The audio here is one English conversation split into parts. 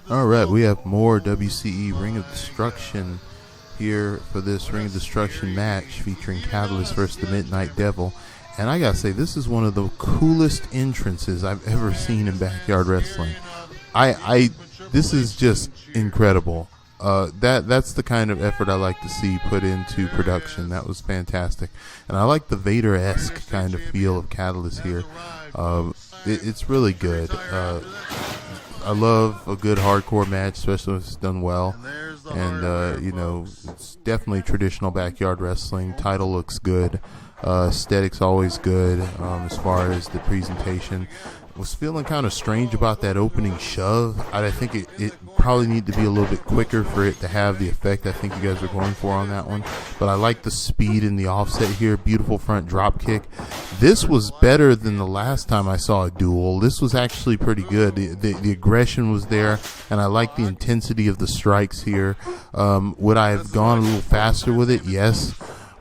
All right, we have more WCE Ring of Destruction here for this Ring of Destruction match featuring Katalyst versus the Midnight Devil. And I gotta say, this is one of the coolest entrances I've ever seen in backyard wrestling. This is just incredible. That's the kind of effort I like to see put into production. That was fantastic, and I like the Vader-esque kind of feel of Katalyst here. It's really good. I love a good hardcore match, especially if it's done well. And it's definitely traditional backyard wrestling. Title looks good. Aesthetics always good. As far as the presentation, was feeling kind of strange about that opening shove. I think it probably need to be a little bit quicker for it to have the effect I think you guys are going for on that one. But I like the speed and the offset here. Beautiful front drop kick. This was better than the last time I saw a duel. This was actually pretty good. The aggression was there, and I like the intensity of the strikes here. Would I have gone a little faster with it? Yes.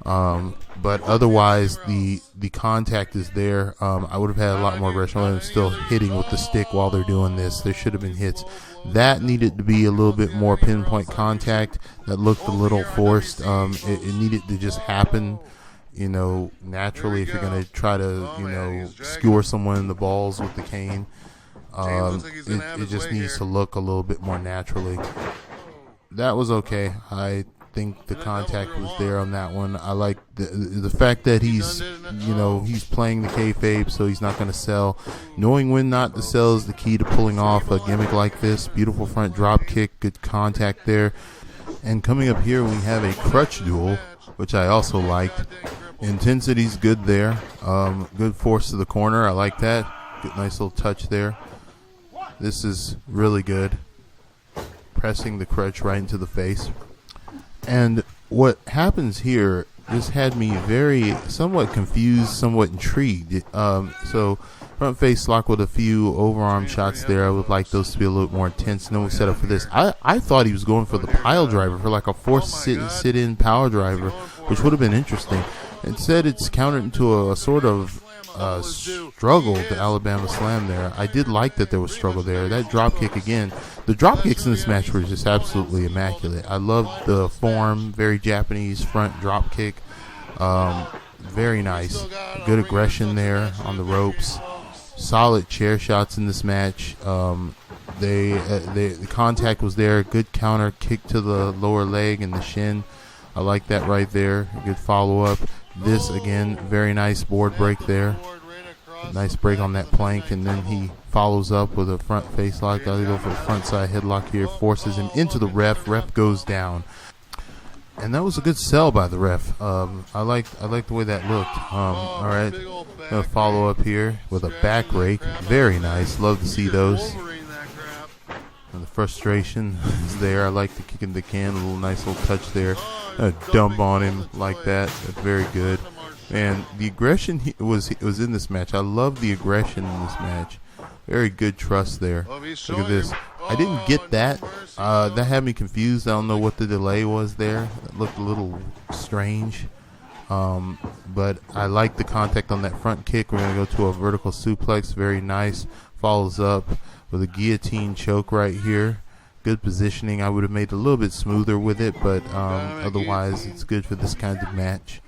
But otherwise, the contact is there. I would have had a lot more aggression. I'm still hitting with the stick while they're doing this. There should have been hits. That needed to be a little bit more pinpoint contact. That looked a little forced. It needed to just happen, naturally. If you're going to try to, skewer someone in the balls with the cane, it just needs to look a little bit more naturally. That was okay. I think the contact was there on that one. I like the fact that he's playing the kayfabe, so he's not going to sell. Knowing when not to sell is the key to pulling off a gimmick like this. Beautiful front drop kick, good contact there. And coming up here, we have a crutch duel, which I also liked. Intensity's good there. Good force to the corner. I like that. Good, nice little touch there. This is really good. Pressing the crutch right into the face. And what happens here just had me somewhat confused, somewhat intrigued. So front face lock with a few overarm shots there. I would like those to be a little more intense. And then we set up for this. I thought he was going for the pile driver, for like a forced sit-in power driver, which would have been interesting. Instead, it's countered into a sort of struggle to Alabama Slam there. I did like that there was struggle there. That drop kick again. The drop kicks in this match were just absolutely immaculate. I loved the form, very Japanese front drop kick. Very nice. Good aggression there on the ropes. Solid chair shots in this match. The contact was there. Good counter kick to the lower leg and the shin. I like that right there. A good follow up. This again, very nice board break there. Nice break on that plank, and then he follows up with a front face lock. Got to go for a front side headlock here. Forces him into the ref. Ref goes down, and that was a good sell by the ref. I like the way that looked. All right, gonna follow up here with a back rake. Very nice. Love to see those. And the frustration is there. I like the kick in the can. A little nice little touch there. A dump on him like that. That's very good. And the aggression was in this match. I love the aggression in this match. Very good trust there. Look at this. I didn't get that. That had me confused. I don't know what the delay was there. It looked a little strange. But I like the contact on that front kick. We're going to go to a vertical suplex. Very nice. Follows up with a guillotine choke right here. Good positioning. I would have made it a little bit smoother with it, but otherwise it's good for this kind of match.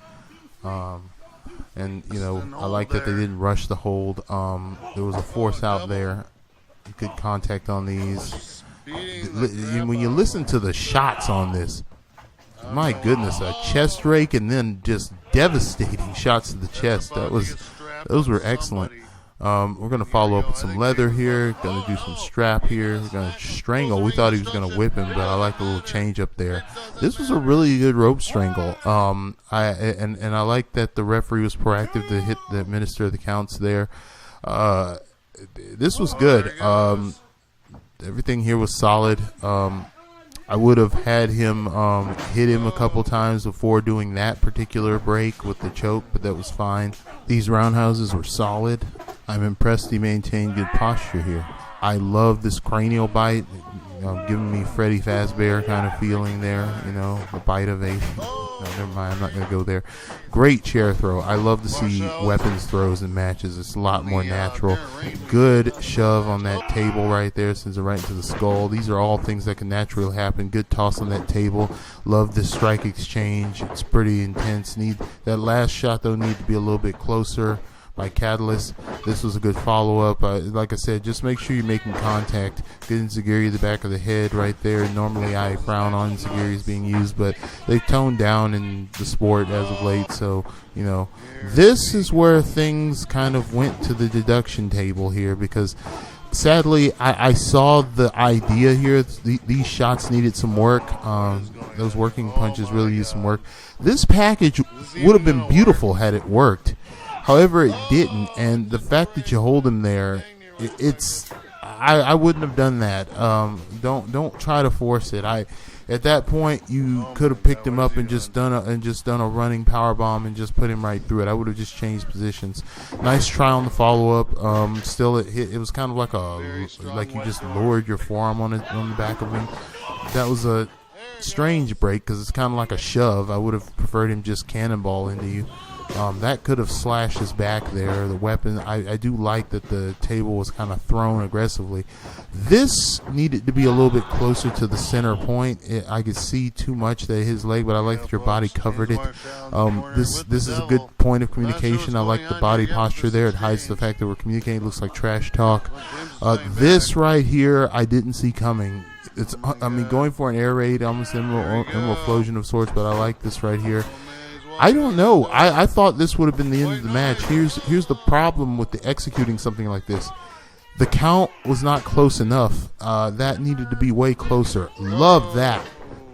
And I like that they didn't rush the hold. There was a force out there. Good contact on these. When you listen to the shots on this, my goodness, a chest rake and then just devastating shots to the chest. Those were excellent. We're going to follow up with some leather here. Going to do some strap here. We're going to strangle. We thought he was going to whip him, but I like the little change up there. This was a really good rope strangle. I like that the referee was proactive to administer the counts there. This was good. Everything here was solid. I would have had him hit him a couple times before doing that particular break with the choke, but that was fine. These roundhouses were solid. I'm impressed he maintained good posture here. I love this cranial bite, giving me Freddy Fazbear kind of feeling there, the bite of a No, never mind. I'm not going to go there. Great chair throw. I love to see weapons throws in matches. It's a lot more natural. Good shove on that table right there, sends it right into the skull. These are all things that can naturally happen. Good toss on that table. Love this strike exchange. It's pretty intense. That last shot, though, need to be a little bit closer by Katalyst. This was a good follow-up. Like I said, just make sure you're making contact. Good enziguri the back of the head right there. Normally I frown on enziguris being used, but they've toned down in the sport as of late. So, this is where things kind of went to the deduction table here, because sadly, I saw the idea here. These shots needed some work. Those working punches really need some work. This package would have been beautiful had it worked. However, it didn't, and the fact that you hold him there, I wouldn't have done that. Don't try to force it. At that point, you could have picked him up and just done a running power bomb and just put him right through it. I would have just changed positions. Nice try on the follow up. Still, it was kind of like you just lowered your forearm on the back of him. That was a strange break because it's kind of like a shove. I would have preferred him just cannonball into you. That could have slashed his back there. The weapon, I do like that the table was kind of thrown aggressively. This needed to be a little bit closer to the center point. I could see too much that his leg, but I like that your body covered it. This is a good point of communication. I like the body posture there. It hides the fact that we're communicating. It looks like trash talk. This right here, I didn't see coming. Going for an air raid, almost an emerald explosion of sorts, but I like this right here. I don't know. I thought this would have been the end of the match. Here's the problem with the executing something like this. The count was not close enough. That needed to be way closer. Love that.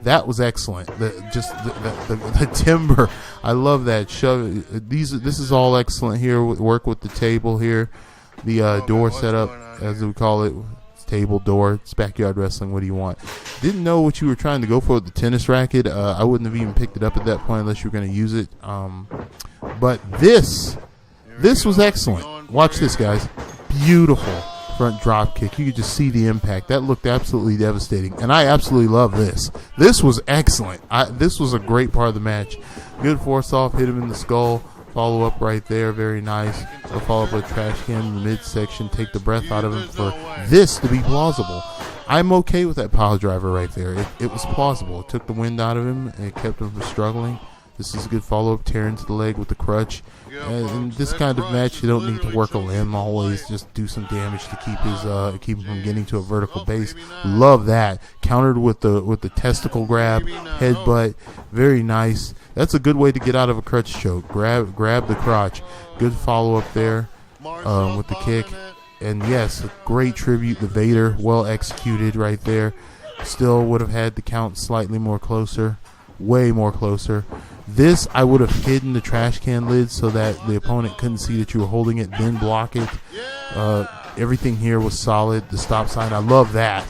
That was excellent. The timber. I love that. This is all excellent here. Work with the table here. The door setup, as we call it. Table, door, it's backyard wrestling. What do you want? Didn't know what you were trying to go for with the tennis racket. I wouldn't have even picked it up at that point unless you were going to use it. But this was excellent. Watch this, guys. Beautiful front drop kick. You could just see the impact. That looked absolutely devastating, and I absolutely love this. This was excellent. This was a great part of the match. Good force off, hit him in the skull. Follow up right there, very nice. I'll follow up with a trash can in the midsection, take the breath out of him for this to be plausible. I'm okay with that pile driver right there. It was plausible. It took the wind out of him and it kept him from struggling. This is a good follow up, tear into the leg with the crutch. In this kind of match, you don't need to work a limb always. Just do some damage to keep him from getting to a vertical base. Love that. Countered with the testicle grab, headbutt. Very nice. That's a good way to get out of a crutch choke. Grab the crotch. Good follow up there with the kick. And yes, a great tribute to Vader. Well executed right there. Still would have had the count slightly more closer. Way more closer. This, I would have hidden the trash can lid so that the opponent couldn't see that you were holding it, then block it. Everything here was solid. The stop sign, I love that.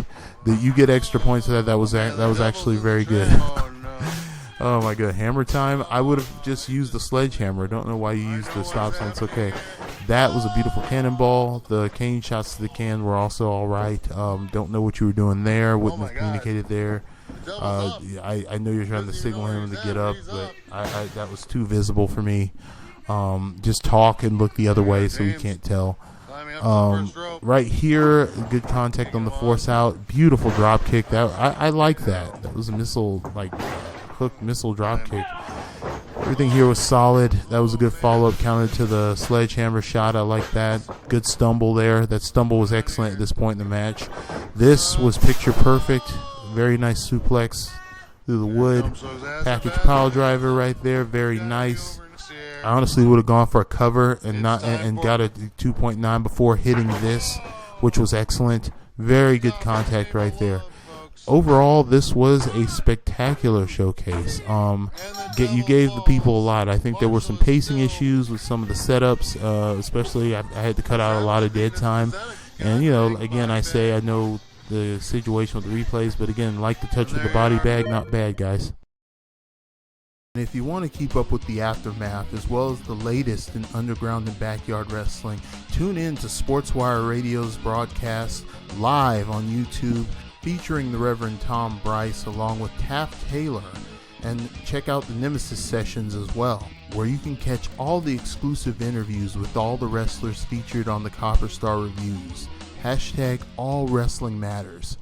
That you get extra points for that. That was actually very good. Oh my god, hammer time. I would have just used the sledgehammer. Don't know why you used the stop sign. It's okay. That was a beautiful cannonball. The cane shots to the can were also all right. Don't know what you were doing there. Wouldn't have communicated there. I know you're trying to signal him to get up, but that was too visible for me. Just talk and look the other way so you can't tell. Right here, good contact on the force out. Beautiful drop kick. I like that. That was a missile, hook missile drop kick. Everything here was solid. That was a good follow-up counter to the sledgehammer shot. I like that. Good stumble there. That stumble was excellent at this point in the match. This was picture perfect. Very nice suplex through the wood. Package pile driver right there. Very nice. I honestly would have gone for a cover and got a 2.9 before hitting this, which was excellent. Very good contact right there. Overall, this was a spectacular showcase. You gave the people a lot. I think there were some pacing issues with some of the setups, especially I had to cut out a lot of dead time. And, again, I know the situation with the replays, but again, like the touch with the body bag, not bad, guys. And if you want to keep up with the aftermath as well as the latest in underground and backyard wrestling, tune in to SportsWire Radio's broadcast live on YouTube featuring the Reverend Tom Brice along with Taff Taylor And check out the Nemesis Sessions as well, where you can catch all the exclusive interviews with all the wrestlers featured on the Copper Star Reviews. #AllWrestlingMatters.